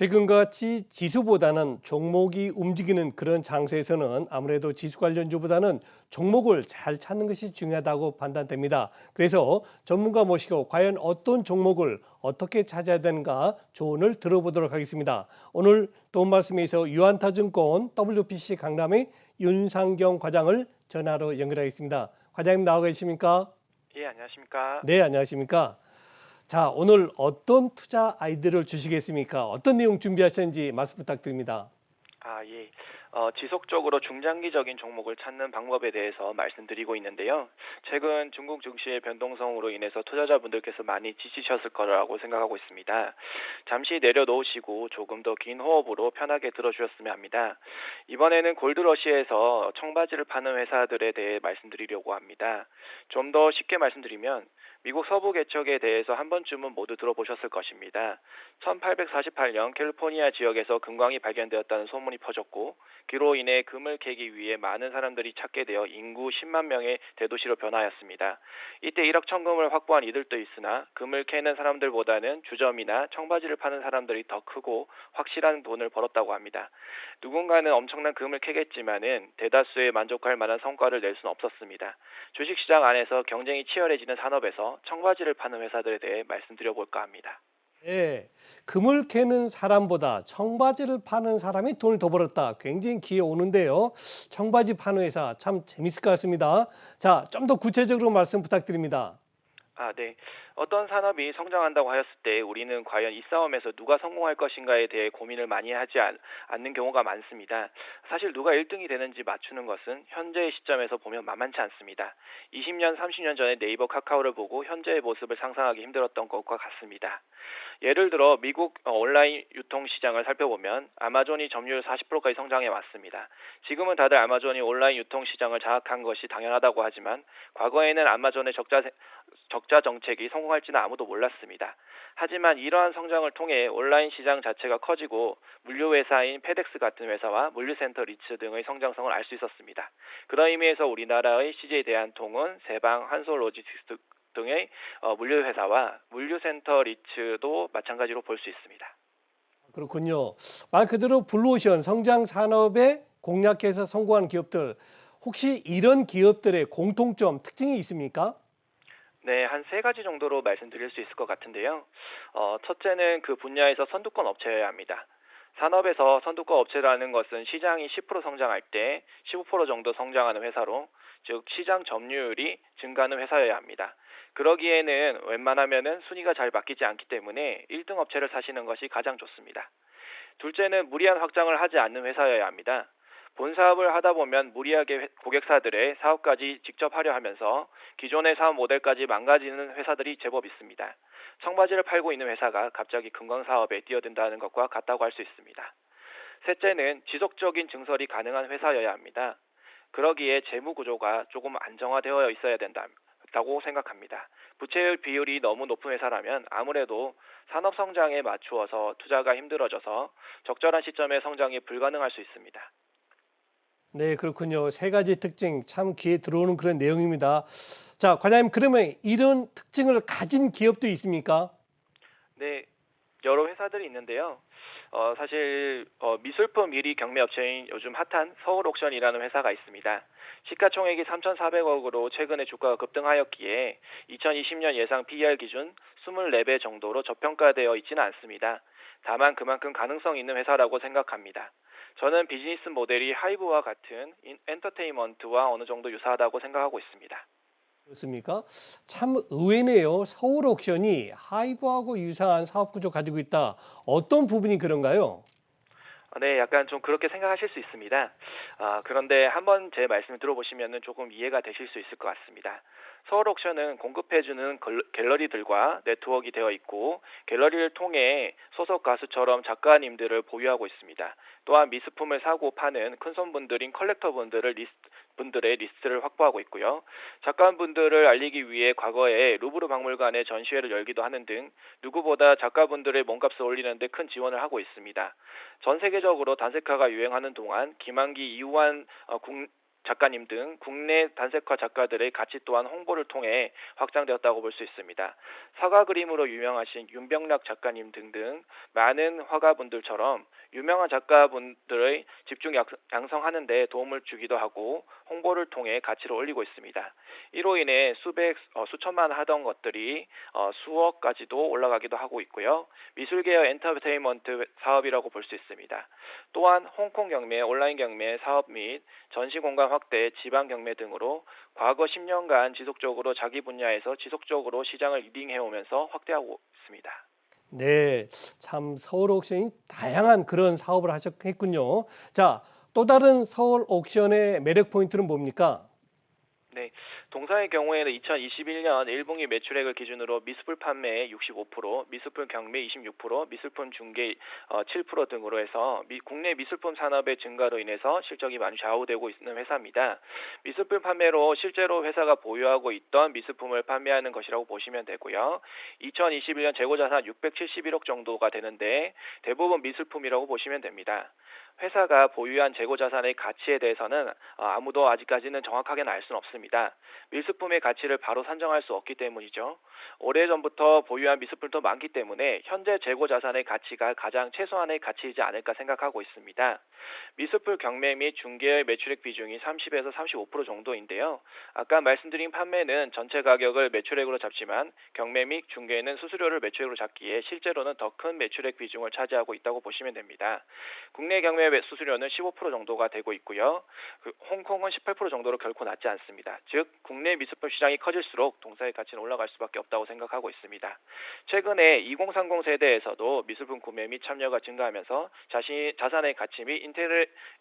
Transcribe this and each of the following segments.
최근같이 지수보다는 종목이 움직이는 그런 장세에서는 아무래도 지수 관련주보다는 종목을 잘 찾는 것이 중요하다고 판단됩니다. 그래서 전문가 모시고 과연 어떤 종목을 어떻게 찾아야 되는가 조언을 들어보도록 하겠습니다. 오늘 도움 말씀에 서 유한타증권 WPC 강남의 윤상경 과장을 전화로 연결하겠습니다. 과장님 나와 계십니까? 예, 안녕하십니까? 네, 안녕하십니까? 자, 오늘 어떤 투자 아이디어를 주시겠습니까? 어떤 내용 준비하셨는지 말씀 부탁드립니다. 예. 지속적으로 중장기적인 종목을 찾는 방법에 대해서 말씀드리고 있는데요. 최근 중국 증시의 변동성으로 인해서 투자자분들께서 많이 지치셨을 거라고 생각하고 있습니다. 잠시 내려놓으시고 조금 더 긴 호흡으로 편하게 들어주셨으면 합니다. 이번에는 골드러시에서 청바지를 파는 회사들에 대해 말씀드리려고 합니다. 좀 더 쉽게 말씀드리면 미국 서부 개척에 대해서 한 번쯤은 모두 들어보셨을 것입니다. 1848년 캘리포니아 지역에서 금광이 발견되었다는 소문이 퍼졌고 그로 인해 금을 캐기 위해 많은 사람들이 찾게 되어 인구 10만 명의 대도시로 변하였습니다. 이때 1억 천금을 확보한 이들도 있으나 금을 캐는 사람들보다는 주점이나 청바지를 파는 사람들이 더 크고 확실한 돈을 벌었다고 합니다. 누군가는 엄청난 금을 캐겠지만은 대다수에 만족할 만한 성과를 낼 수는 없었습니다. 주식시장 안에서 경쟁이 치열해지는 산업에서 청바지를 파는 회사들에 대해 말씀드려볼까 합니다. 예, 금을 캐는 사람보다 청바지를 파는 사람이 돈을 더 벌었다. 굉장히 기에 오는데요. 청바지 파는 회사 참 재밌을 것 같습니다. 자, 좀 더 구체적으로 말씀 부탁드립니다. 네. 어떤 산업이 성장한다고 하였을 때 우리는 과연 이 싸움에서 누가 성공할 것인가에 대해 고민을 많이 하지 않는 경우가 많습니다. 사실 누가 1등이 되는지 맞추는 것은 현재의 시점에서 보면 만만치 않습니다. 20년, 30년 전에 네이버 카카오를 보고 현재의 모습을 상상하기 힘들었던 것과 같습니다. 예를 들어 미국 온라인 유통 시장을 살펴보면 아마존이 점유율 40%까지 성장해 왔습니다. 지금은 다들 아마존이 온라인 유통 시장을 장악한 것이 당연하다고 하지만 과거에는 아마존의 적자 정책이 성공할지는 아무도 몰랐습니다. 하지만 이러한 성장을 통해 온라인 시장 자체가 커지고 물류 회사인 페덱스 같은 회사와 물류센터 리츠 등의 성장성을 알 수 있었습니다. 그런 의미에서 우리나라의 CJ 대한통운, 세방, 한솔로지스틱스 등의 물류 회사와 물류센터 리츠도 마찬가지로 볼 수 있습니다. 그렇군요. 말 그대로 블루오션 성장 산업에 공략해서 성공한 기업들, 혹시 이런 기업들의 공통점, 특징이 있습니까? 네, 한 세 가지 정도로 말씀드릴 수 있을 것 같은데요. 첫째는 그 분야에서 선두권 업체여야 합니다. 산업에서 선두권 업체라는 것은 시장이 10% 성장할 때 15% 정도 성장하는 회사로, 즉 시장 점유율이 증가하는 회사여야 합니다. 그러기에는 웬만하면은 순위가 잘 바뀌지 않기 때문에 1등 업체를 사시는 것이 가장 좋습니다. 둘째는 무리한 확장을 하지 않는 회사여야 합니다. 본 사업을 하다 보면 무리하게 고객사들의 사업까지 직접 하려 하면서 기존의 사업 모델까지 망가지는 회사들이 제법 있습니다. 청바지를 팔고 있는 회사가 갑자기 금광 사업에 뛰어든다는 것과 같다고 할 수 있습니다. 셋째는 지속적인 증설이 가능한 회사여야 합니다. 그러기에 재무 구조가 조금 안정화되어 있어야 된다고 생각합니다. 부채율 비율이 너무 높은 회사라면 아무래도 산업 성장에 맞추어서 투자가 힘들어져서 적절한 시점에 성장이 불가능할 수 있습니다. 네, 그렇군요. 세 가지 특징 참 귀에 들어오는 그런 내용입니다. 자, 과장님 그러면 이런 특징을 가진 기업도 있습니까? 네, 여러 회사들이 있는데요. 사실 미술품 1위 경매업체인 요즘 핫한 서울옥션이라는 회사가 있습니다. 시가총액이 3,400억으로 최근에 주가가 급등하였기에 2020년 예상 PER 기준 24배 정도로 저평가되어 있지는 않습니다. 다만 그만큼 가능성 있는 회사라고 생각합니다. 저는 비즈니스 모델이 하이브와 같은 엔터테인먼트와 어느 정도 유사하다고 생각하고 있습니다. 그렇습니까? 참 의외네요. 서울 옥션이 하이브하고 유사한 사업 구조 가지고 있다. 어떤 부분이 그런가요? 네, 약간 좀 그렇게 생각하실 수 있습니다. 그런데 한번 제 말씀을 들어보시면 조금 이해가 되실 수 있을 것 같습니다. 서울 옥션은 공급해주는 갤러리들과 네트워크가 되어 있고 갤러리를 통해 소속 가수처럼 작가님들을 보유하고 있습니다. 또한 미술품을 사고 파는 큰 손분들인 분들의 리스트를 확보하고 있고요. 작가분들을 알리기 위해 과거에 루브르 박물관에 전시회를 열기도 하는 등 누구보다 작가분들의 몸값을 올리는 데 큰 지원을 하고 있습니다. 전 세계적으로 단색화가 유행하는 동안 김한기, 이우환 작가님 등 국내 단색화 작가들의 가치 또한 홍보를 통해 확장되었다고 볼 수 있습니다. 사과 그림으로 유명하신 윤병락 작가님 등등 많은 화가분들처럼 유명한 작가분들의 집중 양성하는 데 도움을 주기도 하고 홍보를 통해 가치를 올리고 있습니다. 이로 인해 수천만 하던 것들이 수억까지도 올라가기도 하고 있고요. 미술계의 엔터테인먼트 사업이라고 볼 수 있습니다. 또한 홍콩 경매, 온라인 경매 사업 및 전시 공간 확대, 지방 경매 등으로 과거 10년간 지속적으로 자기 분야에서 지속적으로 시장을 리딩해 오면서 확대하고 있습니다. 네, 참 서울 옥션이 다양한 그런 사업을 하셨겠군요. 자, 또 다른 서울 옥션의 매력 포인트는 뭡니까? 네, 동사의 경우에는 2021년 1분기 매출액을 기준으로 미술품 판매 65%, 미술품 경매 26%, 미술품 중개 7% 등으로 해서 국내 미술품 산업의 증가로 인해서 실적이 많이 좌우되고 있는 회사입니다. 미술품 판매로 실제로 회사가 보유하고 있던 미술품을 판매하는 것이라고 보시면 되고요. 2021년 재고자산 671억 정도가 되는데 대부분 미술품이라고 보시면 됩니다. 회사가 보유한 재고자산의 가치에 대해서는 아무도 아직까지는 정확하게는 알 수는 없습니다. 미술품의 가치를 바로 산정할 수 없기 때문이죠. 오래전부터 보유한 미술품도 많기 때문에 현재 재고자산의 가치가 가장 최소한의 가치이지 않을까 생각하고 있습니다. 미술품 경매 및 중개의 매출액 비중이 30에서 35% 정도인데요. 아까 말씀드린 판매는 전체 가격을 매출액으로 잡지만 경매 및 중개는 수수료를 매출액으로 잡기에 실제로는 더 큰 매출액 비중을 차지하고 있다고 보시면 됩니다. 국내 경매 수수료는 15% 정도가 되고 있고요. 홍콩은 18% 정도로 결코 낮지 않습니다. 즉 국내 미술품 시장이 커질수록 동사의 가치는 올라갈 수밖에 없다고 생각하고 있습니다. 최근에 2030 세대에서도 미술품 구매 및 참여가 증가하면서 자산의 가치 및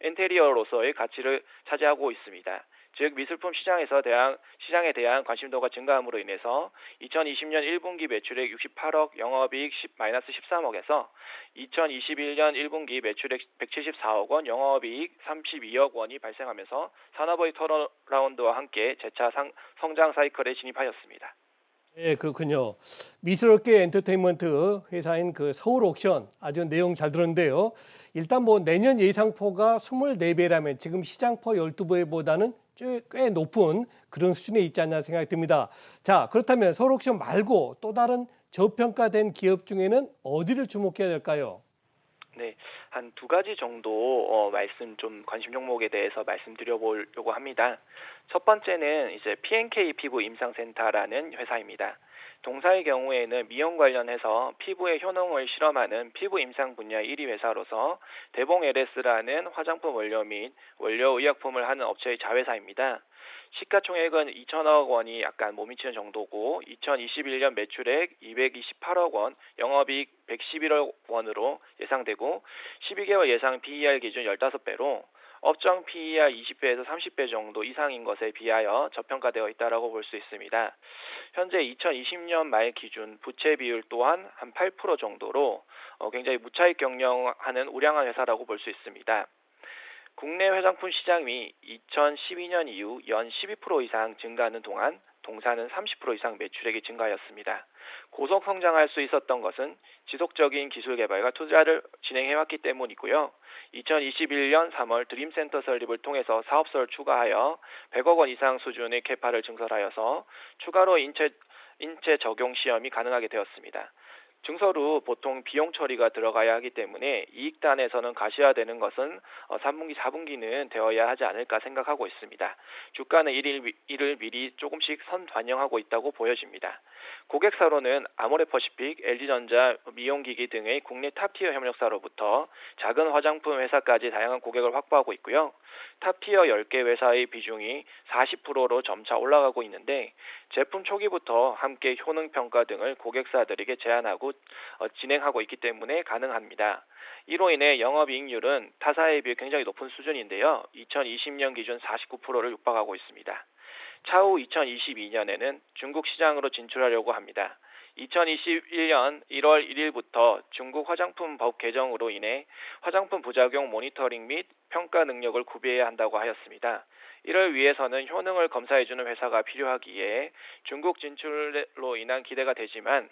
인테리어로서의 가치를 차지하고 있습니다. 즉 미술품 시장에 대한 관심도가 증가함으로 인해서 2020년 1분기 매출액 68억, 영업이익 -13억에서 2021년 1분기 매출액 174억 원, 영업이익 32억 원이 발생하면서 산업의 턴어라운드와 함께 재차 성장 사이클에 진입하였습니다. 네, 그렇군요. 미술업계 엔터테인먼트 회사인 그 서울 옥션 아주 내용 잘 들었는데요. 일단 뭐 내년 예상포가 24배라면 지금 시장포 12배보다는 꽤 높은 그런 수준에 있지 않나 생각이 듭니다. 자, 그렇다면 서울 옥션 말고 또 다른 저평가된 기업 중에는 어디를 주목해야 될까요? 네, 한 두 가지 정도 관심 종목에 대해서 말씀드려보려고 합니다. 첫 번째는 이제 P&K 피부 임상센터라는 회사입니다. 동사의 경우에는 미용 관련해서 피부의 효능을 실험하는 피부 임상 분야 1위 회사로서 대봉 LS라는 화장품 원료 및 원료 의약품을 하는 업체의 자회사입니다. 시가총액은 2천억 원이 약간 못 미치는 정도고 2021년 매출액 228억 원, 영업이익 111억 원으로 예상되고 12개월 예상 PER 기준 15배로 업종 PER 20배에서 30배 정도 이상인 것에 비하여 저평가되어 있다고 볼 수 있습니다. 현재 2020년 말 기준 부채 비율 또한 한 8% 정도로 굉장히 무차익 경영하는 우량한 회사라고 볼 수 있습니다. 국내 화장품 시장이 2012년 이후 연 12% 이상 증가하는 동안 동사는 30% 이상 매출액이 증가하였습니다. 고속 성장할 수 있었던 것은 지속적인 기술 개발과 투자를 진행해왔기 때문이고요. 2021년 3월 드림센터 설립을 통해서 사업소를 추가하여 100억 원 이상 수준의 캐파를 증설하여서 추가로 인체 적용 시험이 가능하게 되었습니다. 증설 후 보통 비용 처리가 들어가야 하기 때문에 이익단에서는 가시화되는 것은 3분기, 4분기는 되어야 하지 않을까 생각하고 있습니다. 주가는 이를 미리 조금씩 선반영하고 있다고 보여집니다. 고객사로는 아모레퍼시픽, LG전자, 미용기기 등의 국내 탑티어 협력사로부터 작은 화장품 회사까지 다양한 고객을 확보하고 있고요. 탑티어 10개 회사의 비중이 40%로 점차 올라가고 있는데 제품 초기부터 함께 효능평가 등을 고객사들에게 제안하고 진행하고 있기 때문에 가능합니다. 이로 인해 영업이익률은 타사에 비해 굉장히 높은 수준인데요. 2020년 기준 49%를 육박하고 있습니다. 차후 2022년에는 중국 시장으로 진출하려고 합니다. 2021년 1월 1일부터 중국 화장품 법 개정으로 인해 화장품 부작용 모니터링 및 평가 능력을 구비해야 한다고 하였습니다. 이를 위해서는 효능을 검사해주는 회사가 필요하기에 중국 진출로 인한 기대가 되지만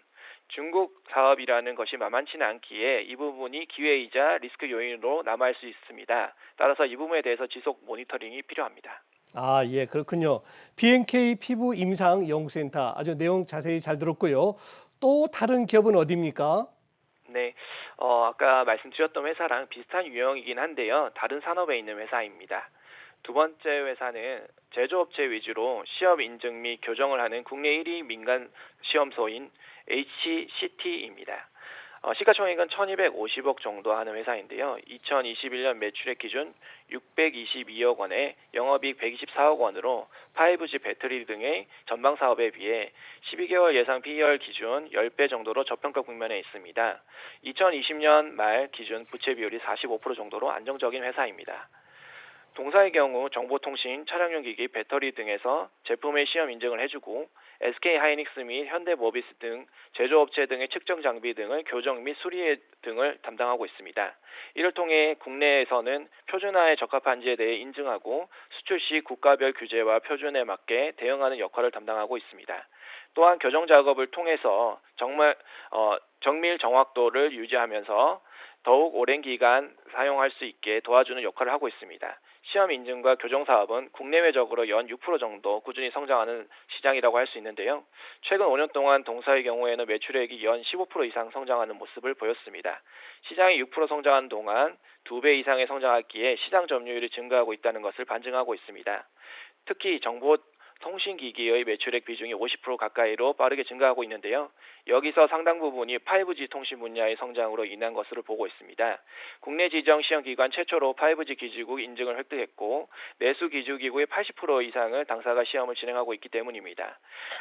중국 사업이라는 것이 만만치는 않기에 이 부분이 기회이자 리스크 요인으로 남아있을 수 있습니다. 따라서 이 부분에 대해서 지속 모니터링이 필요합니다. 아, 예, 그렇군요. B&K 피부 임상 연구센터 아주 내용 자세히 잘 들었고요. 또 다른 기업은 어디입니까? 네, 아까 말씀드렸던 회사랑 비슷한 유형이긴 한데요. 다른 산업에 있는 회사입니다. 두 번째 회사는 제조업체 위주로 시험 인증 및 교정을 하는 국내 1위 민간 시험소인 HCT입니다. 시가총액은 1250억 정도 하는 회사인데요. 2021년 매출액 기준 622억 원에 영업이익 124억 원으로 5G 배터리 등의 전방 사업에 비해 12개월 예상 PER 기준 10배 정도로 저평가 국면에 있습니다. 2020년 말 기준 부채 비율이 45% 정도로 안정적인 회사입니다. 동사의 경우 정보통신, 차량용 기기, 배터리 등에서 제품의 시험 인증을 해주고 SK 하이닉스 및 현대모비스 등 제조업체 등의 측정 장비 등을 교정 및 수리 등을 담당하고 있습니다. 이를 통해 국내에서는 표준화에 적합한지에 대해 인증하고 수출 시 국가별 규제와 표준에 맞게 대응하는 역할을 담당하고 있습니다. 또한 교정 작업을 통해서 정밀 정확도를 유지하면서 더욱 오랜 기간 사용할 수 있게 도와주는 역할을 하고 있습니다. 시험 인증과 교정 사업은 국내외적으로 연 6% 정도 꾸준히 성장하는 시장이라고 할 수 있는데요. 최근 5년 동안 동사의 경우에는 매출액이 연 15% 이상 성장하는 모습을 보였습니다. 시장이 6% 성장하는 동안 2배 이상의 성장했기에 시장 점유율이 증가하고 있다는 것을 반증하고 있습니다. 특히 정보 통신기기의 매출액 비중이 50% 가까이로 빠르게 증가하고 있는데요. 여기서 상당 부분이 5G 통신 분야의 성장으로 인한 것으로 보고 있습니다. 국내 지정 시험기관 최초로 5G 기지국 인증을 획득했고 내수 기주기구의 80% 이상을 당사가 시험을 진행하고 있기 때문입니다.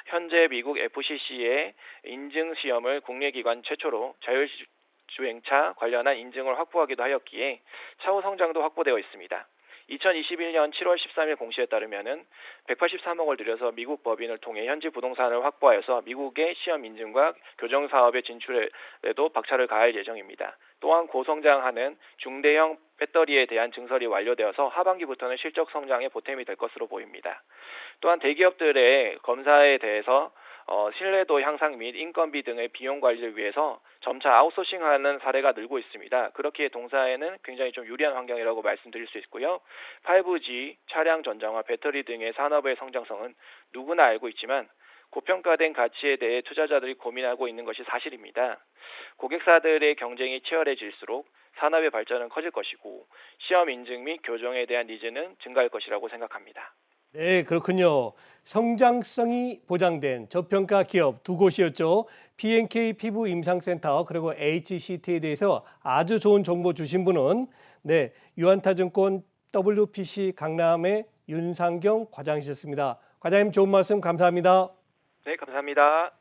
현재 미국 FCC의 인증 시험을 국내 기관 최초로 자율주행차 관련한 인증을 확보하기도 하였기에 차후 성장도 확보되어 있습니다. 2021년 7월 13일 공시에 따르면 183억을 들여서 미국 법인을 통해 현지 부동산을 확보하여서 미국의 시험 인증과 교정 사업의 진출에도 박차를 가할 예정입니다. 또한 고성장하는 중대형 배터리에 대한 증설이 완료되어서 하반기부터는 실적 성장에 보탬이 될 것으로 보입니다. 또한 대기업들의 검사에 대해서 신뢰도 향상 및 인건비 등의 비용 관리를 위해서 점차 아웃소싱하는 사례가 늘고 있습니다. 그렇기에 동사에는 굉장히 좀 유리한 환경이라고 말씀드릴 수 있고요. 5G, 차량 전장화, 배터리 등의 산업의 성장성은 누구나 알고 있지만 고평가된 가치에 대해 투자자들이 고민하고 있는 것이 사실입니다. 고객사들의 경쟁이 치열해질수록 산업의 발전은 커질 것이고 시험 인증 및 교정에 대한 니즈는 증가할 것이라고 생각합니다. 네, 그렇군요. 성장성이 보장된 저평가 기업 두 곳이었죠. B&K 피부 임상센터 그리고 HCT에 대해서 아주 좋은 정보 주신 분은 유한타증권 WPC 강남의 윤상경 과장이셨습니다. 과장님 좋은 말씀 감사합니다. 네, 감사합니다.